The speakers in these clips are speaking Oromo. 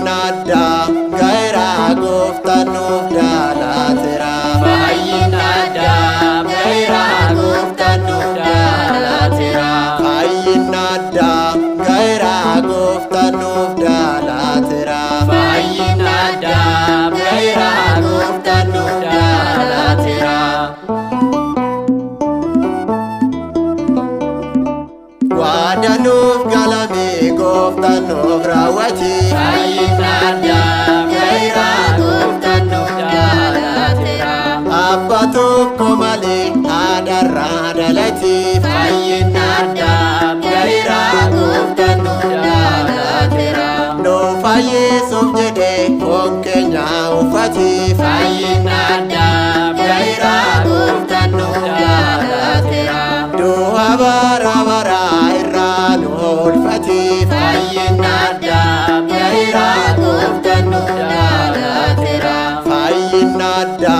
fayyinadda gaira gooftanuuf daalaatira fayyinadda gaira gooftanuuf daalaatira fayyinadda gaira gooftanuuf daalaatira fayyinadda gaira gooftanuuf daalaatira waadanuuf galame gooftanuuf raawwati fayyinadda gaira gooftanuuf daalaatira abba tokko malee haadharraa dhalate fayyinadda gaira gooftanuuf daalaatira nu fayyisuuf jedhee foon keenya uffate fayyinadda gaira gooftanuuf daalaatira du'a bara baraa irraa nu oolfate fayyinadda gaira gooftanuuf daalaatira fayyinadda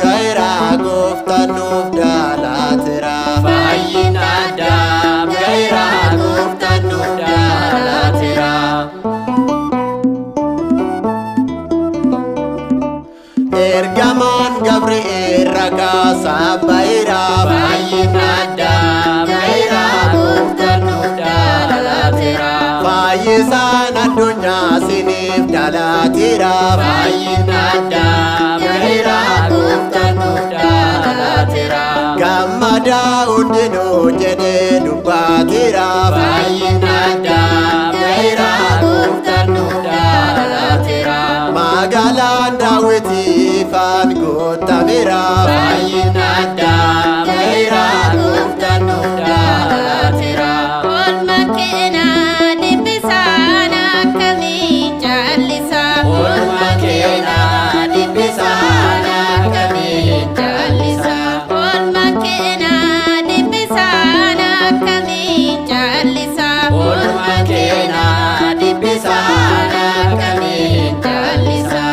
gaira gooftanuuf daalaatira fayyinadda gaira gooftanuuf daalaatira ergamaan gabri'eel ragaasaa ba'iira fayyinadda gaira gooftanuuf daalaatira fayyisaan addunyaa siniif dhalaatira fayyinadda gaira gooftanuuf daalaatira gammada hundinuu jedhee dubbaatira fayyinadda gaira gooftanuuf daalaatira magaalaan daawwitii ifaan guutamira fayyinadda gaira gooftanuuf daalaatira Olma keenaa dhibbisaan akkamiin jaallisa. Olma keenaa dhibbisaan akkamiin jaallisa Olma keenaa dhibbisaan akkamiin jaallisa. Olma keenaa dhibbisaan akkamiin jaallisa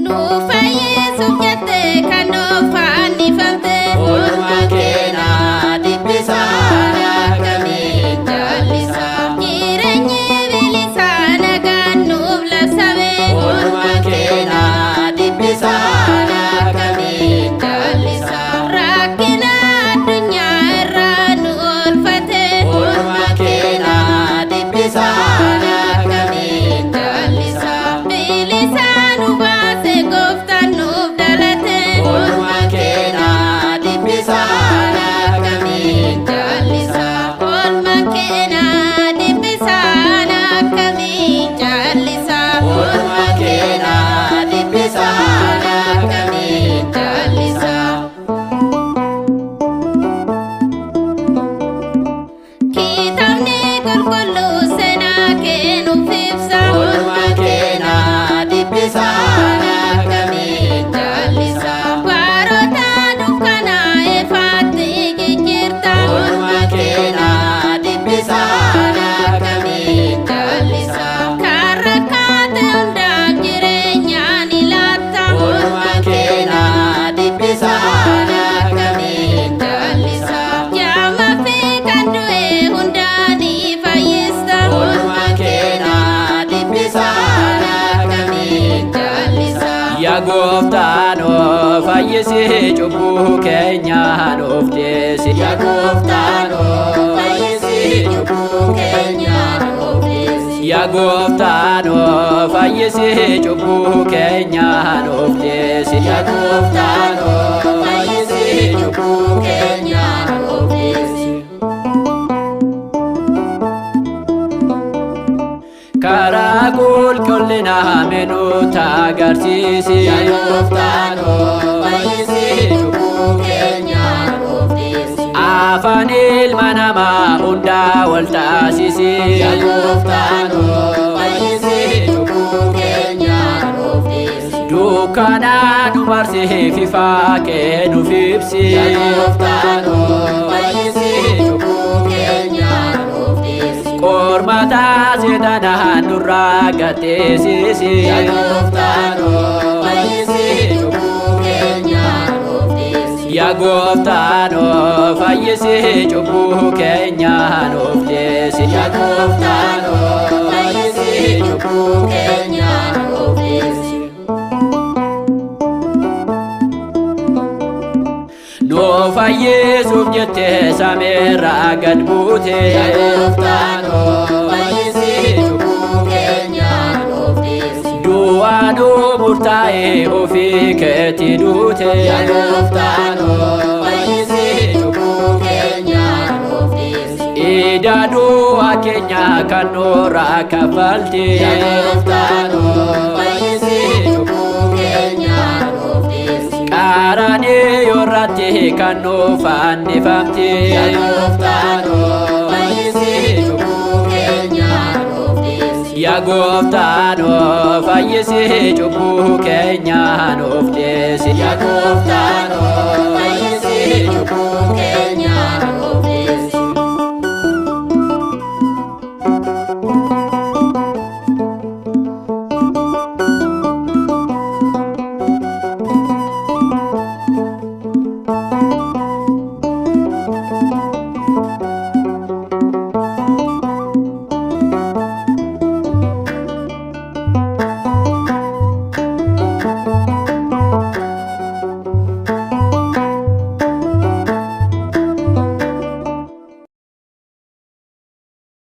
Nuu fayyisuuf jettee kan of fannifamte. Olma keenaa dhibbisaan akkamiin jaallisa Jireenyi bilisaa nagaan nuuf labsame. Olma keenaa dhibbisaan akkamiin jaallisa Rakkina addunyaa irraa nu oolfate. Olma keenaa dhibbisaan akkamiin jaallisa Bilisaa nu baase gooftaan nuuf dhalate. Olma keenaa dhibbisaan akkamiin jaallisa Olma keenaa dhibbisaan akkamiin jaallisa. Olma keenaa dhibbisaan akkamiin jaallisa Kitaabni qulqulluu seenaa kee nuuf ibsa. Olma keenaa dhibbisaan akkamiin jaallisa Baroota dukkanaa ifaatti jijjiirta. Olma keenaa dhibbisaan akkamiin jaallisa Kan rakkate hundaaf jireenyaa ni laatta. Olma keenaa dhibbisaan akkamiin jaallisa Jaamaa fi kan du'e hundaa ni fayyista. Olma keenaa dhibbisaan akkamiin jaallisa Yaa gooftaan of fayyisi cubbuu keenya nuuf deessi Yaa gooftaan of fayyisi cubbuu keenya nuuf deessi Yaa gooftaan of fayyisi cubbuu keenya nuuf deessi Yaa gooftaan of fayyisi cubbuu keenya nuuf deessi karaa qulqullinaa nutti agarsiisi Yaa gooftaan of fayyisi cubbuu keenya nuuf deessi afaan ilma namaa hundaa wal taasisi Yaa gooftaan of fayyisi cubbuu keenya nuuf deessi dukkana nu barsiif ifaa kee nuuf ibsi Yaa gooftaan of fayyisi cubbuu keenya nuuf deessi qormata seexanaa nurraa gateessisi Yaa gooftaan of fayyisi cubbuu keenya nuuf deessi Yaa gooftaan of fayyisi cubbuu keenya nuuf deessi gooftaan fayyisi cubbuu keenya nuuf dhiisi. Nu fayyisuuf jettee samiirraa gad buute. Yaa gooftaan fayyisi cubbuu keenya nuuf dhiisi. Du'aaduu murtaa'e ofii keetti duute. Yaa gooftaan fayyisi cubbuu keenya nuuf dhiisi. Idaaduu keenya kan nurraa kaffalti. Yaa gooftaan fayyisi cubbuu keenya nuuf dhiisi. Qaraanii irratti kan nuuf fannifamti. Yaa gooftaan fayyisi cubbuu keenya nuuf dhiisi. Yaa gooftaan fayyisi cubbuu keenya nuuf dhiisi. Yaa gooftaan fayyisi cubbuu